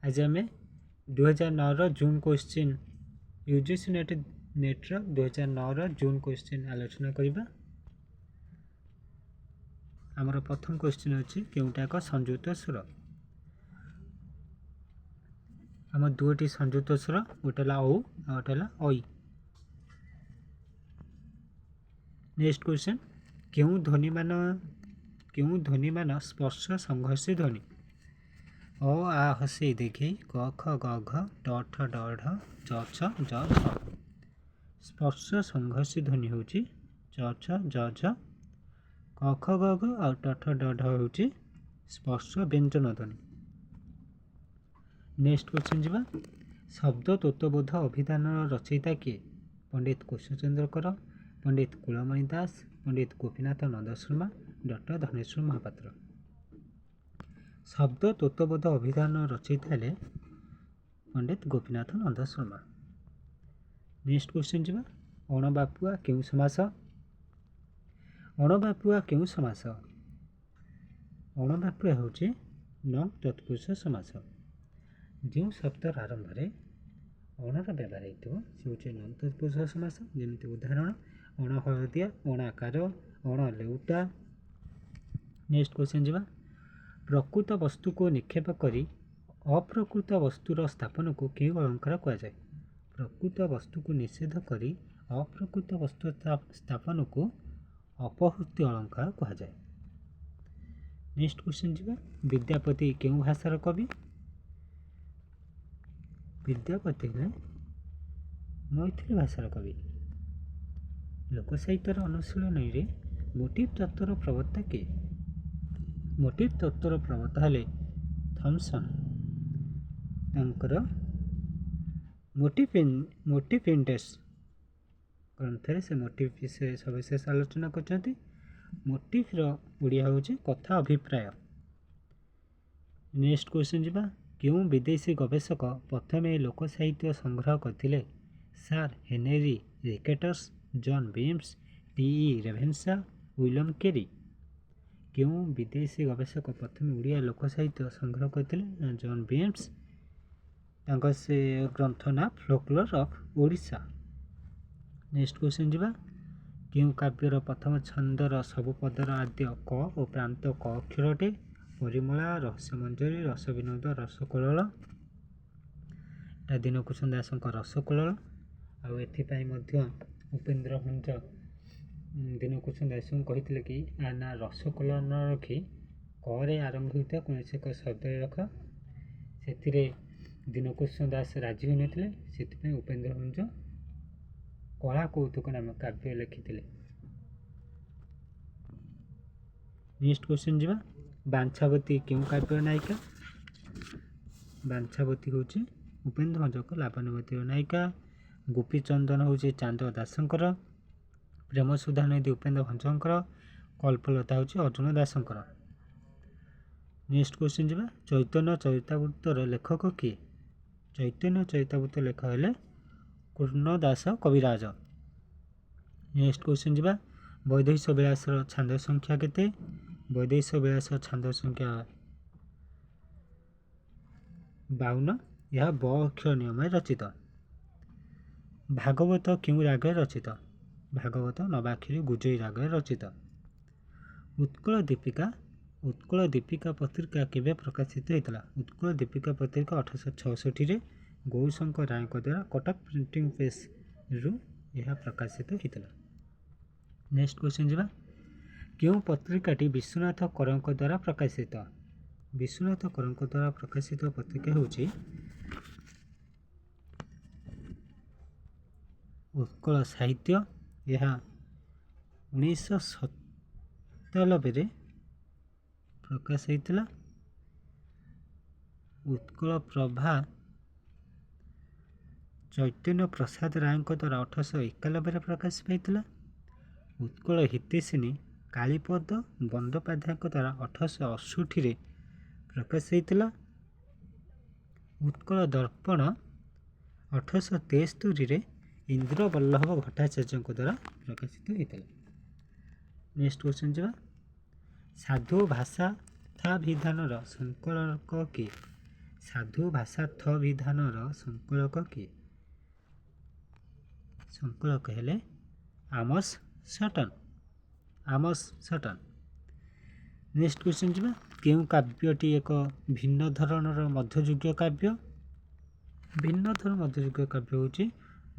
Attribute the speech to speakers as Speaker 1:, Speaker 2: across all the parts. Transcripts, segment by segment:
Speaker 1: आज आम 2009 जून question UGC Notre 2009 जून question आलोचना करबा। आमर प्रथम क्वेश्चन अच्छी केउटा एक संयुक्त स्वर। आम दुईटी संयुक्त स्वर गोटे औ और गोटे ऐ। नेक्स्ट क्वेश्चन केउं ध्वनि मान स्पर्श संघर्षी ध्वनि अ आ हसी देखी क ख ग घ ट ठ ड ढ च छ ज छ। स्पर्श संघर्षी ध्वनि होची च छ ज झ, क ख ग घ और ट ठ ड ढ होची स्पर्श व्यंजन ध्वनि। नेक्स्ट क्वेश्चन जीवा शब्द तत्वबोध अभिधान रचयिता किए? पंडित कुशचंद्र कर, पंडित कुलमणि दास, पंडित गोपीनाथ नंद शर्मा, डॉक्टर धनेश्वर महापात्र। शब्द तत्वबोध अभिधान रचयिता हेले पंडित गोपीनाथ नंद शर्मा। नेक्स्ट क्वेश्चन जीवा अणबापुआ केउं समास? अणबापुआ केउं समास? अणबापुआ होची न तत्पुरुष समास। जो शब्द आरंभ अणर व्यवहार हो से न तत्पुरुष समास। जमी उदाहरण अण हलदिया, अणाकार, अण लेउटा। नेक्स्ट क्वेश्चन जीवा प्रकृत वस्तु को निक्षेप करी अप्रकृत वस्तुर स्थापन को क्यों अलंकार कहुए? प्रकृत वस्तु को निषेध करी अप्रकृत वस्तु स्थापन को अपहृत्य अलंकार कहुए। नेक्स्ट क्वेश्चन जीवा विद्यापति केउं भाषार कवि? विद्यापति ने मैथिली भाषार कवि। लोकसाहित्यर अनुशीलन मोटिव तत्वर प्रवक्ता किए? मोटिव तत्वर प्रवक्ता हेले थॉमसन। मोटिव इंडेक्स ग्रंथ से मोटिव विषय सविशेष आलोचना कर। मोटिव ओडिया हूँ कथा अभिप्राय। नेक्स्ट क्वेश्चन जीवा क्यों विदेशी गवेषक प्रथम लोक साहित्य संग्रह करते? Sir Henry Ricketts, John Beames, T Ravenshaw, William Carey. क्यों विदेशी गवेषक प्रथम ओडिया लोक साहित्य संग्रह करते? John Beames. से ग्रंथ ना folklore of Odisha. Next question जीवा क्यों काव्यर प्रथम छंदर सबु पदर आद्य क और प्रांत क अक्षरटे? परिमला, रहस्यमंजरी, रसविनोद, रसकल्लोल। दीनकुसुम दासଙ୍କ रसकल्लोल। ଆଉ ଏଥିପାଇଁ ମଧ୍ୟ ଉପେନ୍ଦ୍ର ଭଞ୍ଜ ଦୀନକୁसुम ଦାସଙ୍କୁ କହିଥିଲେ କି ନା ରସକଲ୍ଲୋଳ ନ ରଖି କରେ ଆରମ୍ଭ ହୋଇଥିବା କୌଣସି ଏକ ଶବ୍ଦରେ ରଖ। ସେଥିରେ ଦୀନକୁसୁମ ଦାସ ରାଜି ହୋଇନଥିଲେ। ସେଥିପାଇଁ ଉପେନ୍ଦ୍ର ଭଞ୍ଜ କଳା କୌତୁକ ନାମ କାବ୍ୟ ଲେଖିଥିଲେ। नेक्स्ट क्वेश्चन जीवा बांछावती क्यों काव्यर नायिका? बांछावती हूँ उपेन्द्र भंजक लावण्यवती नायिका। गोपीचंदन हूँ चांद दासंकर। प्रेम सुधा नदी उपेन्द्र भंजकर। कल्पलता हूँ अर्जुन दासंकर। नेक्स्ट क्वेश्चन जीवा चैतन्य चरितामृतर लेखक किए? चैतन्य चरितामृत लेखक हेले कृष्णदास कविराज। नेक्स्ट क्वेश्चन जीवा वैदेश विलास छांद संख्या केते? वैदेश विलास छांद संख्या 52। यह ब अक्षर नियम रचित। भागवत क्यों राग रचित? भागवत नवाक्षरी गुजई राग रचित। उत्कल दीपिका पत्रिका केवे प्रकाशित होता? उत्कल दीपिका पत्रिका 1866 गौरीशंकर राय द्वारा कटक प्रिंटिंग प्रेस रु यह प्रकाशित होता। नेक्स्ट क्वेश्चन जीवा क्यों पत्रिकाटी विश्वनाथ करଙ୍କ द्वारा प्रकाशित? विश्वनाथ करଙ୍କ द्वारा प्रकाशित पत्रिका हूँ उत्कल साहित्य। यह 1997 प्रकाश होता। उत्कल प्रभा चैतन्य प्रसाद राय द्वारा 1891 प्रकाश पाई। उत्कल हितैषिणी कालीपद बंदोपाध्याय द्वारा 1868 प्रकाश होता। उत्कल दर्पण 1873 इंद्रवल्लभ भट्टाचार्य द्वारा प्रकाशित होता। नेक्स्ट क्वेश्चन जीवा साधु भाषा थाभिधान संकलक किए? ସାଧୁ ଭାଷା ଥ ବିଧାନର ସଂକଳକ କିଏ? ସଂକଳକ ହେଲେ ଆମସ୍ ସଟନ୍। ଆମସ୍ ସଟନ୍। ନେକ୍ସଟ କ୍ୱେଶ୍ଚନ୍ ଯିବା। କେଉଁ କାବ୍ୟଟି ଏକ ଭିନ୍ନ ଧରଣର ମଧ୍ୟଯୁଗୀୟ କାବ୍ୟ? ଭିନ୍ନ ଧରଣ ମଧ୍ୟଯୁଗୀୟ କାବ୍ୟ ହେଉଛି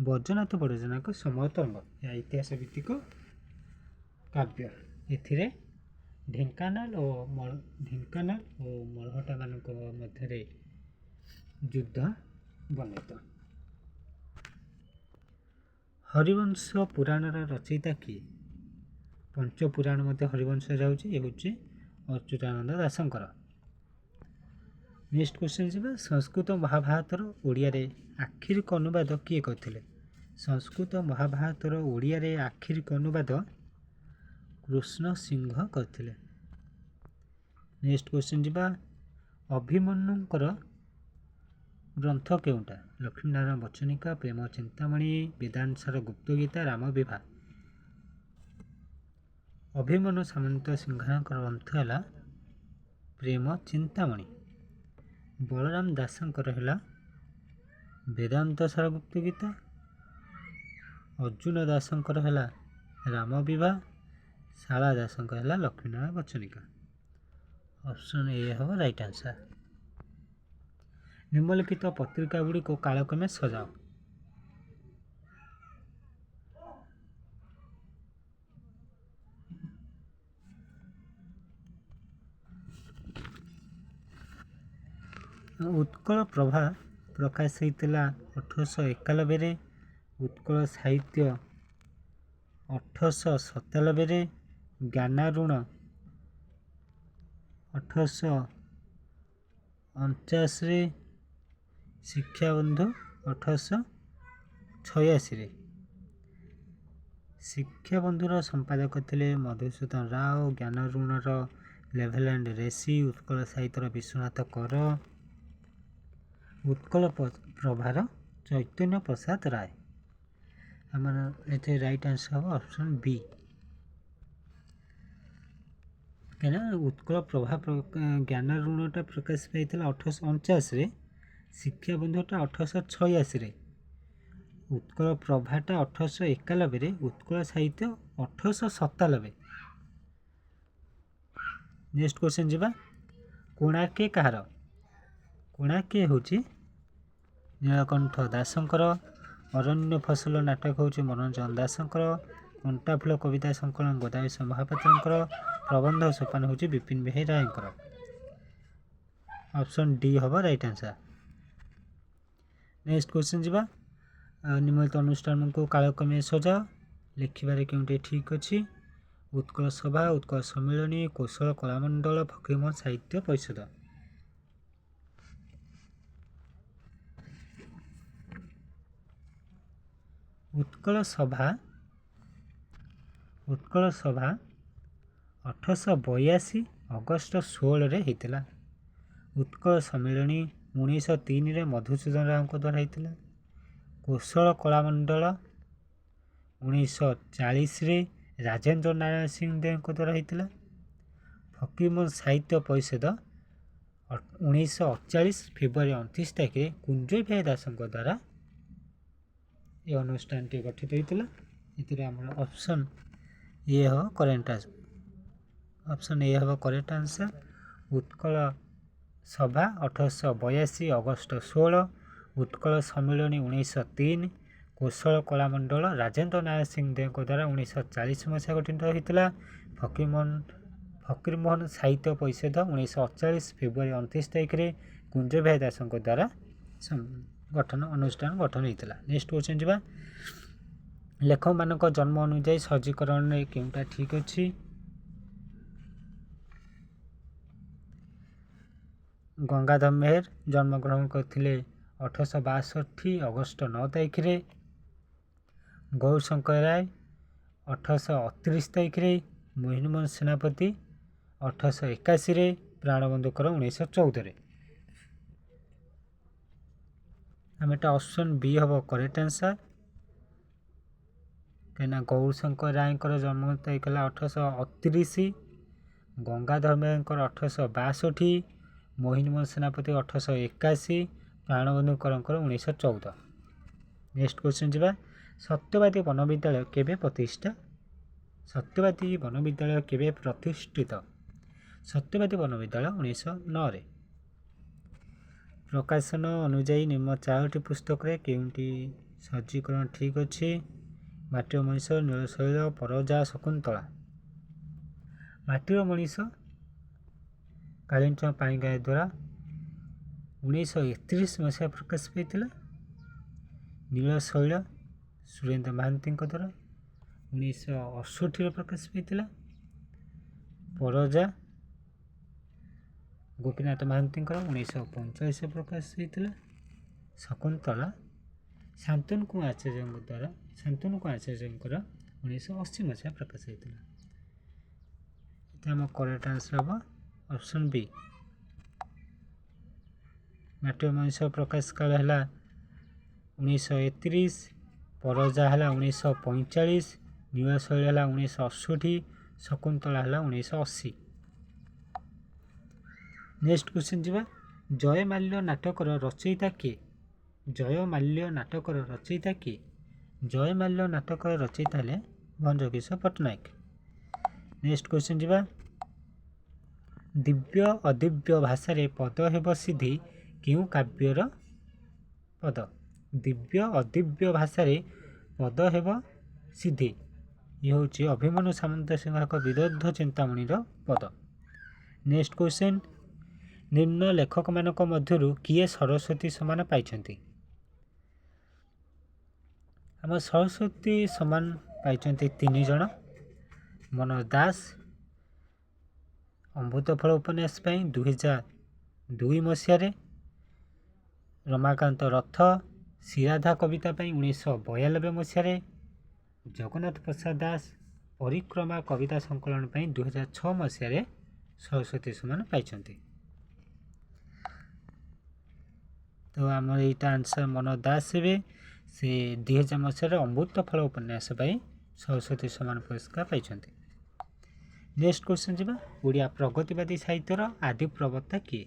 Speaker 1: ବୈଜନାଥ ବଡ଼ଜେନାଙ୍କ ସମୟ ତରଙ୍ଗ। ଏହା ଇତିହାସ ଭିତ୍ତିକ କାବ୍ୟ। ଏଥିରେ ଢେଙ୍କାନାଳ ଓ ମରହଟ୍ଟାମାନଙ୍କ ମଧ୍ୟରେ ଯୁଦ୍ଧ ବର୍ଣ୍ଣିତ। ହରିବଂଶ ପୁରାଣର ରଚୟିତା କିଏ? ପଞ୍ଚପୁରାଣ ମଧ୍ୟ ହରିବଂଶ ଯାଉଛି। ଏ ହେଉଛି ଅଚ୍ୟୁତାନନ୍ଦ ଦାସଙ୍କର। ନେକ୍ସଟ କ୍ୱେଶ୍ଚନ୍ ଯିବା। ସଂସ୍କୃତ ମହାଭାରତର ଓଡ଼ିଆରେ ଆକ୍ଷରିକ ଅନୁବାଦ କିଏ କରିଥିଲେ? ସଂସ୍କୃତ ମହାଭାରତର ଓଡ଼ିଆରେ ଆକ୍ଷରିକ ଅନୁବାଦ କୃଷ୍ଣ ସିଂହ କରିଥିଲେ। ନେକ୍ସଟ କ୍ୱେଶ୍ଚନ୍ ଯିବା। ଅଭିମନ୍ୟୁଙ୍କର ଗ୍ରନ୍ଥ କେଉଁଟା? ଲକ୍ଷ୍ମୀନାରାୟଣ ବଚନିକା, ପ୍ରେମ ଚିନ୍ତାମଣି, ବେଦାନ୍ତସାର, ଗୁପ୍ତଗୀତା, ରାମବିଭା। ଅଭିମନ୍ୟୁ ସାମନ୍ତ ସିଂହଙ୍କର ଗ୍ରନ୍ଥ ହେଲା ପ୍ରେମ ଚିନ୍ତାମଣି। ବଳରାମ ଦାସଙ୍କର ହେଲା ବେଦାନ୍ତସାର ଗୁପ୍ତଗୀତା। ଅର୍ଜୁନ ଦାସଙ୍କର ହେଲା ରାମବିଭା। ଶାଳା ଦାସଙ୍କର ହେଲା ଲକ୍ଷ୍ମୀନାରାୟଣ ବଚନିକା। ଅପସନ୍ ଏ ହେବ ରାଇଟ୍ ଆନ୍ସର୍। ନିମ୍ନଲିଖିତ ପତ୍ରିକା ଗୁଡ଼ିକୁ କାଳକ୍ରମେ ସଜାଅ। ଉତ୍କଳ ପ୍ରଭା ପ୍ରକାଶ ହେଇଥିଲା 1891ରେ। ଉତ୍କଳ ସାହିତ୍ୟ 1897ରେ। ଜ୍ଞାନାରୁଣ 1849ରେ। ଶିକ୍ଷାବନ୍ଧୁ 1886ରେ। ଶିକ୍ଷାବନ୍ଧୁର ସମ୍ପାଦକ ଥିଲେ ମଧୁସୂଦନ ରାଓ। ଜ୍ଞାନାରୁଣର ଲେଭେଲାଣ୍ଡ ରେସି। ଉତ୍କଳ ସାହିତ୍ୟର ବିଶ୍ୱନାଥ କର। ଉତ୍କଳ ପ୍ରଭାର ଚୈତନ୍ୟ ପ୍ରସାଦ ରାୟ। ଆମର ଏଥିରେ ରାଇଟ୍ ଆନ୍ସର୍ ହେବ ଅପସନ୍ ବି। କାହିଁକିନା ଉତ୍କଳ ପ୍ରଭା ଜ୍ଞାନାରୁଣଟା ପ୍ରକାଶ ପାଇଥିଲା 1849ରେ। ଶିକ୍ଷାବନ୍ଧୁଟା 1886ରେ। ଉତ୍କଳ ପ୍ରଭାଟା 1891ରେ। ଉତ୍କଳ ସାହିତ୍ୟ 1897। ନେକ୍ସଟ କ୍ୱେଶ୍ଚନ୍ ଯିବା। କୋଣାର୍କେ କାହାର? କୋଣାର୍କେ ହେଉଛି ନୀଳକଣ୍ଠ ଦାସଙ୍କର। ଅରଣ୍ୟ ଫସଲ ନାଟକ ହେଉଛି ମନୋରଞ୍ଜନ ଦାସଙ୍କର। କଣ୍ଟାଫୁଲ କବିତା ସଂକଳନ ଗୋଦାବରୀଶ ମହାପାତ୍ରଙ୍କର। ପ୍ରବନ୍ଧ ସୋପାନ ହେଉଛି ବିପିନ ବିହାରୀ ରାୟଙ୍କର। ଅପସନ୍ ଡି ହେବ ରାଇଟ୍ ଆନ୍ସର୍। ନେକ୍ସଟ କ୍ୱେଶ୍ଚନ୍ ଯିବା। ନିମ୍ନଲିଖିତ ଅନୁଷ୍ଠାନକୁ କାଳକ୍ରମେ ସଜାଅ। ଲେଖିବାରେ କେଉଁଠି ଠିକ୍ ଅଛି? ଉତ୍କଳ ସଭା, ଉତ୍କଳ ସମ୍ମିଳନୀ, କୌଶଳ କଳାମଣ୍ଡଳ, ଫକୀରମୋହନ ସାହିତ୍ୟ ପରିଷଦ। ଉତ୍କଳ ସଭା 1882 ଅଗଷ୍ଟ 16ରେ ହେଇଥିଲା। ଉତ୍କଳ ସମ୍ମିଳନୀ 1903ରେ ମଧୁସୂଦନ ରାଓଙ୍କ ଦ୍ୱାରା ହେଇଥିଲା। କୌଶଳ କଳାମଣ୍ଡଳ 1940ରେ ରାଜେନ୍ଦ୍ର ନାରାୟଣ ସିଂହ ଦେଓଙ୍କ ଦ୍ୱାରା ହେଇଥିଲା। ଫକୀରମୋହନ ସାହିତ୍ୟ ପରିଷଦ 1948 ଫେବୃଆରୀ 29 ତାରିଖରେ କୁଞ୍ଜ ବିହାରୀ ଦାସଙ୍କ ଦ୍ୱାରା ଏ ଅନୁଷ୍ଠାନଟି ଗଠିତ ହୋଇଥିଲା। ଏଥିରେ ଆମର ଅପସନ୍ ଏ ହେବ କରେକ୍ଟ ଆନ୍ସର୍। ଉତ୍କଳ ସଭା 1882 ଅଗଷ୍ଟ 16। ଉତ୍କଳ ସମ୍ମିଳନୀ 1903। କୌଶଳ କଳାମଣ୍ଡଳ ରାଜେନ୍ଦ୍ର ନାରାୟଣ ସିଂହ ଦେଓଙ୍କ ଦ୍ୱାରା 1940 ମସିହା ଗଠିତ ହୋଇଥିଲା। ଫକୀରମୋହନ ସାହିତ୍ୟ ପରିଷଦ 1948 ଫେବୃଆରୀ 29 ତାରିଖରେ କୁଞ୍ଜ ବିହାରୀ ଦାସଙ୍କ ଦ୍ୱାରା ଅନୁଷ୍ଠାନ ଗଠନ ହୋଇଥିଲା। ନେକ୍ସଟ କ୍ୱେଶ୍ଚନ୍ ଯିବା। ଲେଖକମାନଙ୍କ ଜନ୍ମ ଅନୁଯାୟୀ ସଜ୍ଜୀକରଣରେ କେଉଁଟା ଠିକ୍ ଅଛି? ଗଙ୍ଗାଧର ମେହେର ଜନ୍ମଗ୍ରହଣ କରିଥିଲେ 1862 ଅଗଷ୍ଟ 9 ତାରିଖରେ। ଗୌରଶଙ୍କର ରାୟ 1838 ତାରିଖରେ। ମୋହିନୀମୋହନ ସେନାପତି 1881ରେ। ପ୍ରାଣବନ୍ଧୁକର 1914ରେ। ଆମେ ଏଟା ଅପସନ୍ ବି ହେବ କରେକ୍ଟ ଆନ୍ସର୍। କାହିଁକିନା ଗୌରଶଙ୍କର ରାୟଙ୍କର ଜନ୍ମ ତାରିଖ ହେଲା 1838। ଗଙ୍ଗାଧର ମେହେରଙ୍କର 1862। ମୋହିନୀମୋହନ ସେନାପତି 1881, ପ୍ରାଣବନ୍ଧୁ କରଙ୍କର 1914। ନେକ୍ସଟ କ୍ୱେଶ୍ଚନ୍ ଯିବା, ସତ୍ୟବାଦୀ ବନ ବିଦ୍ୟାଳୟ କେବେ ପ୍ରତିଷ୍ଠା? ସତ୍ୟବାଦୀ ବନ ବିଦ୍ୟାଳୟ କେବେ ପ୍ରତିଷ୍ଠିତ? ସତ୍ୟବାଦୀ ବନ ବିଦ୍ୟାଳୟ 1909ରେ। ପ୍ରକାଶନ ଅନୁଯାୟୀ ନିମ୍ନ 4ଟି ପୁସ୍ତକରେ କେଉଁଟି ସଜ୍ଜୀକରଣ ଠିକ୍ ଅଛି? ମାଟିର ମଣିଷ, ନୀଳଶୈଳ, ପରଜା, ଶକୁନ୍ତଳା। ମାଟିର ମଣିଷ କାଳିଚରଣ ପାଣିଗ୍ରାହୀ ଦ୍ୱାରା 1931 ମସିହା ପ୍ରକାଶ ପାଇଥିଲା। ନୀଳଶୈଳ ସୁରେନ୍ଦ୍ର ମହାନ୍ତିଙ୍କ ଦ୍ୱାରା 1968ରେ ପ୍ରକାଶ ପାଇଥିଲା। ପରଜା ଗୋପୀନାଥ ମହାନ୍ତିଙ୍କର 1945ରେ ପ୍ରକାଶ ହୋଇଥିଲା। ଶକୁନ୍ତଳା ଶାନ୍ତନୁ କୁମାର ଆଚାର୍ଯ୍ୟଙ୍କର 1980 ମସିହା ପ୍ରକାଶ ହୋଇଥିଲା। ଏଠି ଆମ କରେକ୍ଟ ଆନ୍ସର ହେବ ଅପସନ୍ ବି। ମାଟିର ମଣିଷ ପ୍ରକାଶ କାଳ ହେଲା 1931, ପରଜା ହେଲା 1945, ନୀଳଶୈଳ ହେଲା 1968, ଶକୁନ୍ତଳା ହେଲା 1980। ନେକ୍ସଟ କ୍ୱେଶ୍ଚନ୍ ଯିବା, ଜୟମାଲ୍ୟ ନାଟକର ରଚୟିତା କିଏ? ଜୟମାଲ୍ୟ ନାଟକର ରଚୟିତା କିଏ? ଜୟମାଲ୍ୟ ନାଟକର ରଚୟିତା ହେଲେ ଭଞ୍ଜକିଶୋର ପଟ୍ଟନାୟକ। ନେକ୍ସଟ କ୍ୱେଶ୍ଚନ୍ ଯିବା, ଦିବ୍ୟ ଅଦିବ୍ୟ ଭାଷାରେ ପଦ ହେବ ସିଦ୍ଧି କେଉଁ କାବ୍ୟର ପଦ? ଦିବ୍ୟ ଅଦିବ୍ୟ ଭାଷାରେ ପଦ ହେବ ସିଦ୍ଧି, ଇଏ ହେଉଛି ଅଭିମନ୍ୟୁ ସାମନ୍ତ ସିଂହଙ୍କ ବିରୁଦ୍ଧ ଚିନ୍ତାମଣିର ପଦ। ନେକ୍ସଟ କ୍ୱେଶ୍ଚନ୍, ନିମ୍ନ ଲେଖକମାନଙ୍କ ମଧ୍ୟରୁ କିଏ ସରସ୍ୱତୀ ସମ୍ମାନ ପାଇଛନ୍ତି? ଆମ ସରସ୍ୱତୀ ସମ୍ମାନ ପାଇଛନ୍ତି 3 ଜଣ। ମନୋଜ ଦାସ ଅମୃତଫଳ ଉପନ୍ୟାସ ପାଇଁ 2002 ମସିହାରେ, ରମାକାନ୍ତ ରଥ ଶ୍ରୀରାଧା କବିତା ପାଇଁ 1992 ମସିହାରେ, ଜଗନ୍ନାଥ ପ୍ରସାଦ ଦାସ ପରିକ୍ରମା କବିତା ସଂକଳନ ପାଇଁ 2006 ମସିହାରେ ସରସ୍ୱତୀ ସମ୍ମାନ ପାଇଛନ୍ତି। ତ ଆମର ଏଇଟା ଆନ୍ସର ମନୋଜ ଦାସ ହେବେ। ସେ 2000 ମସିହାରେ ଅମୃତଫଳ ଉପନ୍ୟାସ ପାଇଁ ସରସ୍ୱତୀ ସମ୍ମାନ ପୁରସ୍କାର ପାଇଛନ୍ତି। ନେକ୍ସଟ କ୍ୱେଶ୍ଚନ୍ ଯିବା, ଓଡ଼ିଆ ପ୍ରଗତିବାଦୀ ସାହିତ୍ୟର ଆଦି ପ୍ରବକ୍ତା କିଏ?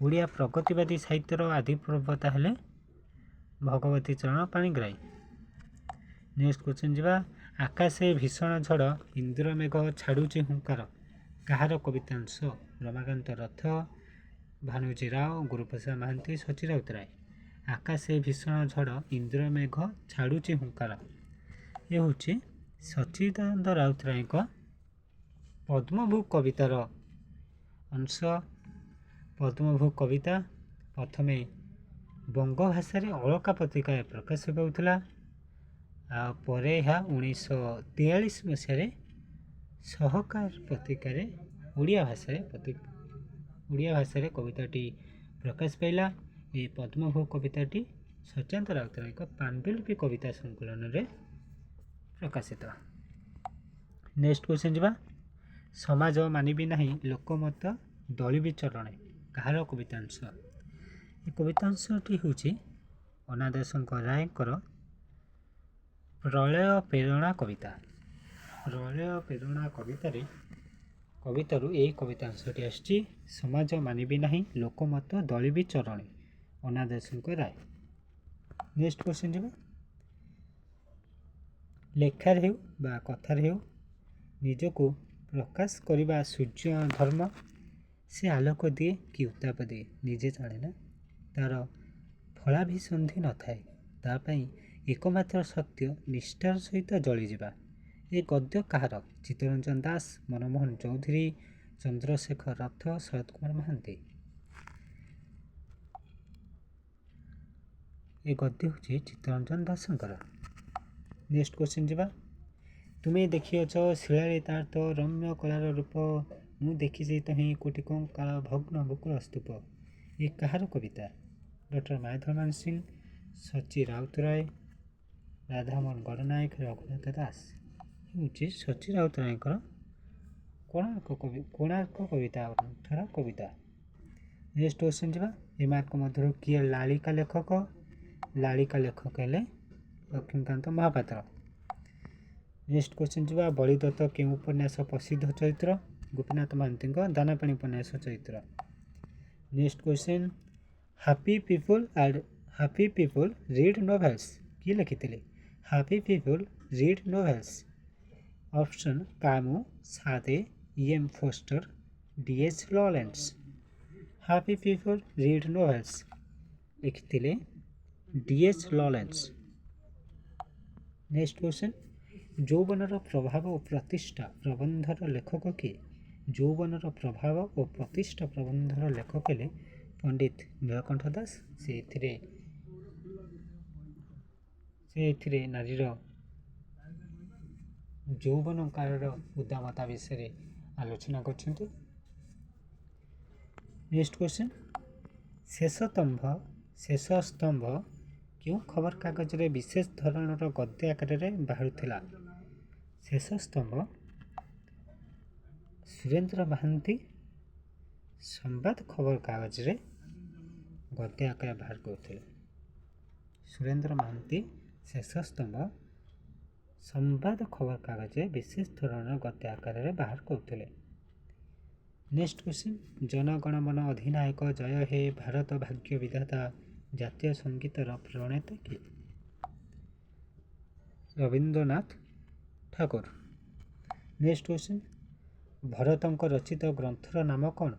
Speaker 1: ଓଡ଼ିଆ ପ୍ରଗତିବାଦୀ ସାହିତ୍ୟର ଆଦି ପ୍ରବକ୍ତା ହେଲେ ଭଗବତୀ ଚରଣ ପାଣିଗ୍ରାହୀ। ନେକ୍ସଟ କ୍ୱେଶ୍ଚନ୍ ଯିବା, ଆକାଶେ ଭୀଷଣ ଝଡ଼ ଇନ୍ଦ୍ରମେଘ ଛାଡ଼ୁଛି ହୁଙ୍କାର କାହାର କବିତାଂଶ? ରମାକାନ୍ତ ରଥ, ଭାନୁଜୀ ରାଓ, ଗୁରୁପ୍ରସାଦ ମହାନ୍ତି, ସଚୀ ରାଉତରାୟ। ଆକାଶେ ଭୀଷଣ ଝଡ଼ ଇନ୍ଦ୍ରମେଘ ଛାଡ଼ୁଛି ହୁଙ୍କାର, ଏ ହେଉଛି ସଚ୍ଚିଦାନନ୍ଦ ରାଉତରାୟଙ୍କ ପଦ୍ମଭୂ କବିତାର ଅଂଶ। ପଦ୍ମଭୂ କବିତା ପ୍ରଥମେ ବଙ୍ଗ ଭାଷାରେ ଅଳକା ପତ୍ରିକାରେ ପ୍ରକାଶ ପାଉଥିଲା, ଆଉ ପରେ ଏହା 1943 ମସିହାରେ ସହକାର ପତ୍ରିକାରେ ଓଡ଼ିଆ ଭାଷାରେ କବିତାଟି ପ୍ରକାଶ ପାଇଲା। ଏହି ପଦ୍ମଭୂ କବିତାଟି ସଚ୍ଚିଦାନନ୍ଦ ରାଉତରାୟଙ୍କ ପାଣ୍ଡୁଲିପି କବିତା ସଂକଳନରେ ପ୍ରକାଶିତ। ନେକ୍ସଟ କ୍ୱେଶ୍ଚନ୍ ଯିବା, ସମାଜ ମାନିବି ନାହିଁ ଲୋକମତ ଦଳିବି ଚରଣେ କାହାର କବିତାଂଶ? ଏ କବିତାଂଶଟି ହେଉଛି ଅନାଥ ଶଙ୍କର ରାୟଙ୍କର ପ୍ରଳୟ ପ୍ରେରଣା କବିତା। ପ୍ରଳୟ ପ୍ରେରଣା କବିତାରୁ ଏହି କବିତାଂଶଟି ଆସିଛି। ସମାଜ ମାନିବି ନାହିଁ ଲୋକମତ ଦଳିବି ଚରଣେ, ଅନାଥ ଶଙ୍କର ରାୟ। ନେକ୍ସଟ କ୍ୱେଶ୍ଚନ୍ ଯିବା, ଲେଖାରେ ହେଉ ବା କଥାରେ ହେଉ ନିଜକୁ ପ୍ରକାଶ କରିବା ସୂର୍ଯ୍ୟ ଧର୍ମ, ସେ ଆଲୋକ ଦିଏ କି ଉତ୍ତାପ ଦିଏ ନିଜେ ଜାଣେ ନା, ତାର ଫଳାଭିସନ୍ଧି ନଥାଏ, ତା ପାଇଁ ଏକମାତ୍ର ସତ୍ୟ ନିଷ୍ଠାର ସହିତ ଜଳିଯିବା। ଏ ଗଦ୍ୟ କାହାର? ଚିତ୍ତରଞ୍ଜନ ଦାସ, ମନମୋହନ ଚୌଧୁରୀ, ଚନ୍ଦ୍ରଶେଖର ରଥ, ଶରତ କୁମାର ମହାନ୍ତି। ଏ ଗଦ୍ୟ ହେଉଛି ଚିତ୍ତରଞ୍ଜନ ଦାସଙ୍କର। ନେକ୍ସଟ କ୍ୱେଶ୍ଚନ୍ ଯିବା, ତୁମେ ଦେଖିଅଛ ଶିଳାରେ ତାର ତ ରମ୍ୟ କଳାର ରୂପ, ମୁଁ ଦେଖିଛି ତହିଁ କୋଟି କଙ୍କାଳ ଭଗ୍ନ ବୁକୁଳ ସ୍ତୂପ, ଏ କାହାର କବିତା? ଡକ୍ଟର ମାୟାଧର ମାନସିଂହ, ସଚୀ ରାଉତରାୟ, ରାଧାମୋହନ ଗଡ଼ନାୟକ, ରଘୁନାଥ ଦାସ। ହେଉଛି ସଚୀ ରାଉତରାୟଙ୍କର କୋଣାର୍କ କବିତା ଠାର କବିତା। ନେକ୍ସଟ କ୍ୱେଶ୍ଚନ୍ ଯିବା, ଏମାନଙ୍କ ମଧ୍ୟରୁ କିଏ ଲାଳିକା ଲେଖକ? ଲାଳିକା ଲେଖକ ହେଲେ ଲକ୍ଷ୍ମୀକାନ୍ତ ମହାପାତ୍ର। ନେକ୍ସଟ କ୍ୱେଶ୍ଚନ୍ ଯିବା, ବଳିଦତ୍ତ କେଉଁ ଉପନ୍ୟାସ ପ୍ରସିଦ୍ଧ ଚରିତ୍ର? ଗୋପୀନାଥ ମହାନ୍ତିଙ୍କ ଦାନାପାଣି ଉପନ୍ୟାସ ଚରିତ୍ର। Next question happy people read novels किए लिखिथिले happy people read novels option Camus Sade M Forster DH Lawrence happy people read novels लिखिथिले डीएच लॉरेंस नेक्स्ट क्वेश्चन ଯୌବନର ପ୍ରଭାବ ଓ ପ୍ରତିଷ୍ଠା ପ୍ରବନ୍ଧର ଲେଖକ କିଏ ଯୌବନର ପ୍ରଭାବ ଓ ପ୍ରତିଷ୍ଠା ପ୍ରବନ୍ଧର ଲେଖକ ହେଲେ ପଣ୍ଡିତ ନୀଳକଣ୍ଠ ଦାସ ସେ ଏଥିରେ ନାରୀର ଯୌବନ କାଳର ଉଦ୍ଦାମତା ବିଷୟରେ ଆଲୋଚନା କରିଛନ୍ତି। ନେକ୍ସଟ କ୍ୱେଶ୍ଚନ ଶେଷ ସ୍ତମ୍ଭ କେଉଁ ଖବରକାଗଜରେ ବିଶେଷ ଧରଣର ଗଦ୍ୟ ଆକାରରେ ବାହାରୁଥିଲା ଶେଷ ସ୍ତମ୍ଭ ସୁରେନ୍ଦ୍ର ମହାନ୍ତି ସମ୍ବାଦ ଖବରକାଗଜରେ ଗଦ୍ୟ ଆକାରରେ ବାହାର କରୁଥିଲେ ସୁରେନ୍ଦ୍ର ମହାନ୍ତି ଶେଷ ସ୍ତମ୍ଭ ସମ୍ବାଦ ଖବରକାଗଜରେ ବିଶେଷ ଧରଣର ଗଦ୍ୟ ଆକାରରେ ବାହାର କରୁଥିଲେ। ନେକ୍ସଟ କ୍ୱେଶ୍ଚନ ଜନଗଣମନ ଅଧିନାୟକ ଜୟ ହେ ଭାରତ ଭାଗ୍ୟ ବିଧାତା ଜାତୀୟ ସଙ୍ଗୀତର ପ୍ରଣେତା କିଏ ରବୀନ୍ଦ୍ରନାଥ ଠାକୁର। ନେକ୍ସଟ କ୍ୱେଶ୍ଚନ ଭରତଙ୍କ ରଚିତ ଗ୍ରନ୍ଥର ନାମ କ'ଣ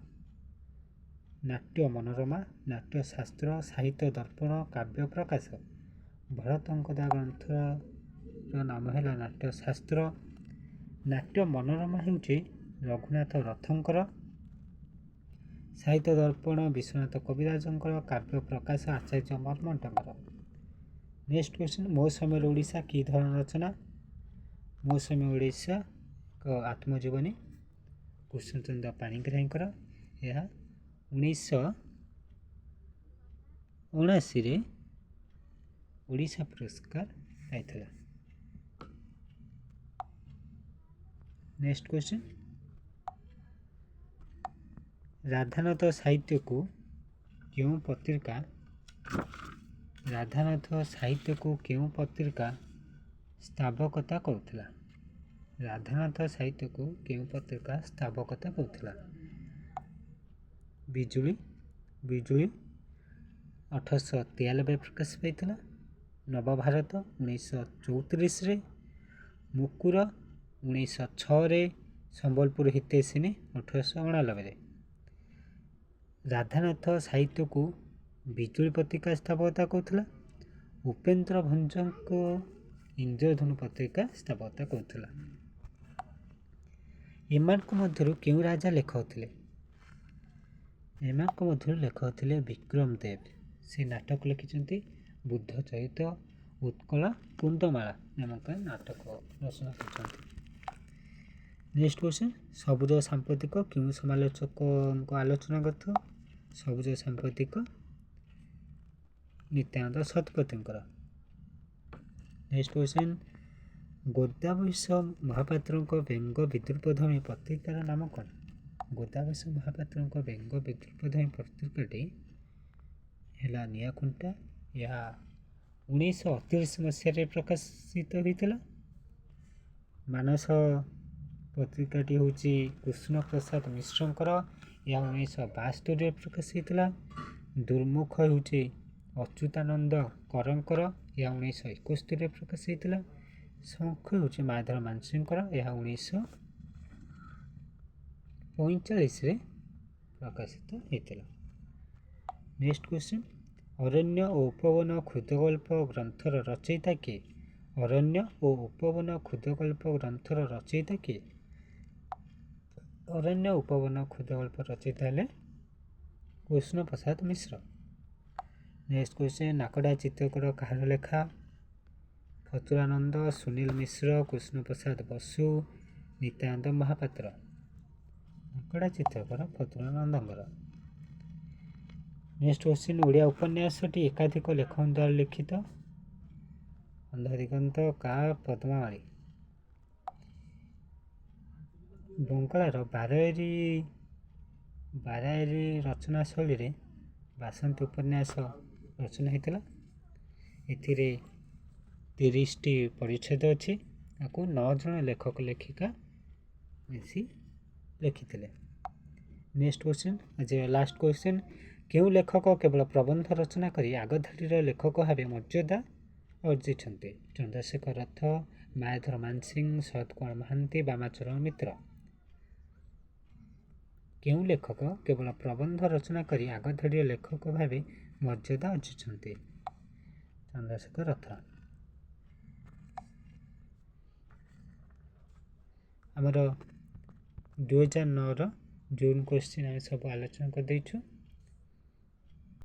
Speaker 1: ନାଟ୍ୟ ମନୋରମା ନାଟ୍ୟଶାସ୍ତ୍ର ସାହିତ୍ୟ ଦର୍ପଣ କାବ୍ୟ ପ୍ରକାଶ ଭରତଙ୍କ ଗ୍ରନ୍ଥର ନାମ ହେଲା ନାଟ୍ୟଶାସ୍ତ୍ର ନାଟ୍ୟ ମନୋରମା ହେଉଛି ରଘୁନାଥ ରଥଙ୍କର ସାହିତ୍ୟ ଦର୍ପଣ ବିଶ୍ୱନାଥ କବିରାଜଙ୍କର କାବ୍ୟ ପ୍ରକାଶ ଆଚାର୍ଯ୍ୟ ମର୍ମଣ୍ଟଙ୍କର। ନେକ୍ସଟ କ୍ୱେଶ୍ଚନ ମୋ ସମୟରେ ଓଡ଼ିଶା କି ଧରଣ ରଚନା ମୋ ସମୟ ଓଡ଼ିଶା ଏକ ଆତ୍ମଜୀବନୀ କୃଷ୍ଣଚନ୍ଦ୍ର ପାଣିଗ୍ରାହୀଙ୍କର ଏହା 1979ରେ ଓଡ଼ିଶା ପୁରସ୍କାର ପାଇଥିଲା। ନେକ୍ସଟ କ୍ୱେଶ୍ଚନ ରାଧାନାଥ ସାହିତ୍ୟକୁ କେଉଁ ପତ୍ରିକା ସ୍ଥାବକତା କରୁଥିଲା ରାଧାନାଥ ସାହିତ୍ୟକୁ କେଉଁ ପତ୍ରିକା ସ୍ଥାବକତା କରୁଥିଲା ବିଜୁଳି 1893 ପ୍ରକାଶ ପାଇଥିଲା ନବଭାରତ 1934ରେ ମୁକୁର 1906ରେ ସମ୍ବଲପୁର ହିତୈଷିଣୀ 1889ରେ ରାଧାନାଥ ସାହିତ୍ୟକୁ ବିଜୁଳି ପତ୍ରିକା ସ୍ଥାପକତା କରୁଥିଲା ଉପେନ୍ଦ୍ର ଭଞ୍ଜଙ୍କ ଇନ୍ଦ୍ରଧନୁ ପତ୍ରିକା ସ୍ଥାପକତା କରୁଥିଲା। ଏମାନଙ୍କ ମଧ୍ୟରୁ କେଉଁ ରାଜା ଲେଖକ ଥିଲେ ବିକ୍ରମ ଦେବ ସେ ନାଟକ ଲେଖିଛନ୍ତି ବୁଦ୍ଧ ଚରିତ ଉତ୍କଳ କୁନ୍ଦମାଳା ନାମକ ନାଟକ ରଚନା କରିଛନ୍ତି। ନେକ୍ସଟ କ୍ୱେଶ୍ଚନ ସବୁଜ ସାମ୍ପ୍ରତିକ କେଉଁ ସମାଲୋଚକଙ୍କ ଆଲୋଚନା କରିଥିବ ସବୁଜ ସାମ୍ପ୍ରତିକ ନିତ୍ୟାନନ୍ଦ ଶତପଥୀଙ୍କର। ନେକ୍ସଟ କ୍ୱେଶ୍ଚନ ଗୋଦାବରୀଶ ମହାପାତ୍ରଙ୍କ ବ୍ୟଙ୍ଗ ବିଦ୍ରୂପଧର୍ମୀ ପତ୍ରିକାର ନାମ କ'ଣ ଗୋଦାବରୀଶ ମହାପାତ୍ରଙ୍କ ବ୍ୟଙ୍ଗ ବିଦ୍ରୂପଧର୍ମୀ ପତ୍ରିକାଟି ହେଲା ନିଆଁଖୁଣ୍ଟା ଏହା 1938 ମସିହାରେ ପ୍ରକାଶିତ ହୋଇଥିଲା। ମାନସ ପତ୍ରିକାଟି ହେଉଛି କୃଷ୍ଣ ପ୍ରସାଦ ମିଶ୍ରଙ୍କର ଏହା 1972ରେ ପ୍ରକାଶ ହୋଇଥିଲା। ଦୁର୍ମୁଖ ହେଉଛି ଅଚ୍ୟୁତାନନ୍ଦ କରଙ୍କର ଏହା 1971ରେ ପ୍ରକାଶ ହୋଇଥିଲା। ଶଙ୍ଖ ହେଉଛି ମାଧବ ମାନସିଂହଙ୍କର ଏହା 1945ରେ ପ୍ରକାଶିତ ହୋଇଥିଲା। ନେକ୍ସଟ କ୍ୱେଶ୍ଚନ ଅରଣ୍ୟ ଓ ଉପବନ କ୍ଷୁଦ୍ରଗଳ୍ପ ଗ୍ରନ୍ଥର ରଚୟିତା କିଏ ଅରଣ୍ୟ ଓ ଉପବନ କ୍ଷୁଦ୍ରଗଳ୍ପ ଗ୍ରନ୍ଥର ରଚୟିତା କିଏ ଅରଣ୍ୟ ଉପବନ କ୍ଷୁଦ୍ରଗଳ୍ପ ରଚୟିତା ହେଲେ କୃଷ୍ଣ ପ୍ରସାଦ ମିଶ୍ର। ନେକ୍ସଟ କ୍ୱେଶ୍ଚନ ନାକଡ଼ା ଚିତ୍ରକର କାହାର ଲେଖା ଫତୁରାନନ୍ଦ ସୁନୀଲ ମିଶ୍ର କୃଷ୍ଣ ପ୍ରସାଦ ବସୁ ନିତ୍ୟାନନ୍ଦ ମହାପାତ୍ର ନାକଡ଼ା ଚିତ୍ରକର ଫତୁରାନନ୍ଦଙ୍କର। ନେକ୍ସଟ କ୍ୱେଶ୍ଚନ ଓଡ଼ିଆ ଉପନ୍ୟାସଟି ଏକାଧିକ ଲେଖକଙ୍କ ଦ୍ୱାରା ଲିଖିତ ଅନ୍ଧଦିଗନ୍ତ କା ପଦ୍ମାବଳୀ ବଙ୍ଗଳାର ବାରାଏରୀ ରଚନା ଶୈଳୀରେ ବାସନ୍ତୀ ଉପନ୍ୟାସ ରଚନା ହୋଇଥିଲା। ଏଥିରେ 30ଟି ପରିଚ୍ଛେଦ ଅଛି ଆକୁ 9 ଜଣ ଲେଖକ ଲେଖିକା ମିଶି ଲେଖିଥିଲେ। नेक्स्ट क्वेश्चन आज लास्ट क्वेश्चन केउं लेखक केवल प्रबंध रचना करी आग धाड़ीर लेखक भाव मर्यादा अर्जिछन्ति चंद्रशेखर रथ मायाधर मानसिंह शरद कुमार महांती बामाचरण मित्र केउं लेखक केवल प्रबंध रचना करी आग धाड़ीर लेखक भाव मर्यादा अर्जिछन्ति चंद्रशेखर रथ आमर 2009 जून क्वेश्चन आम सब आलोचना कर देछु।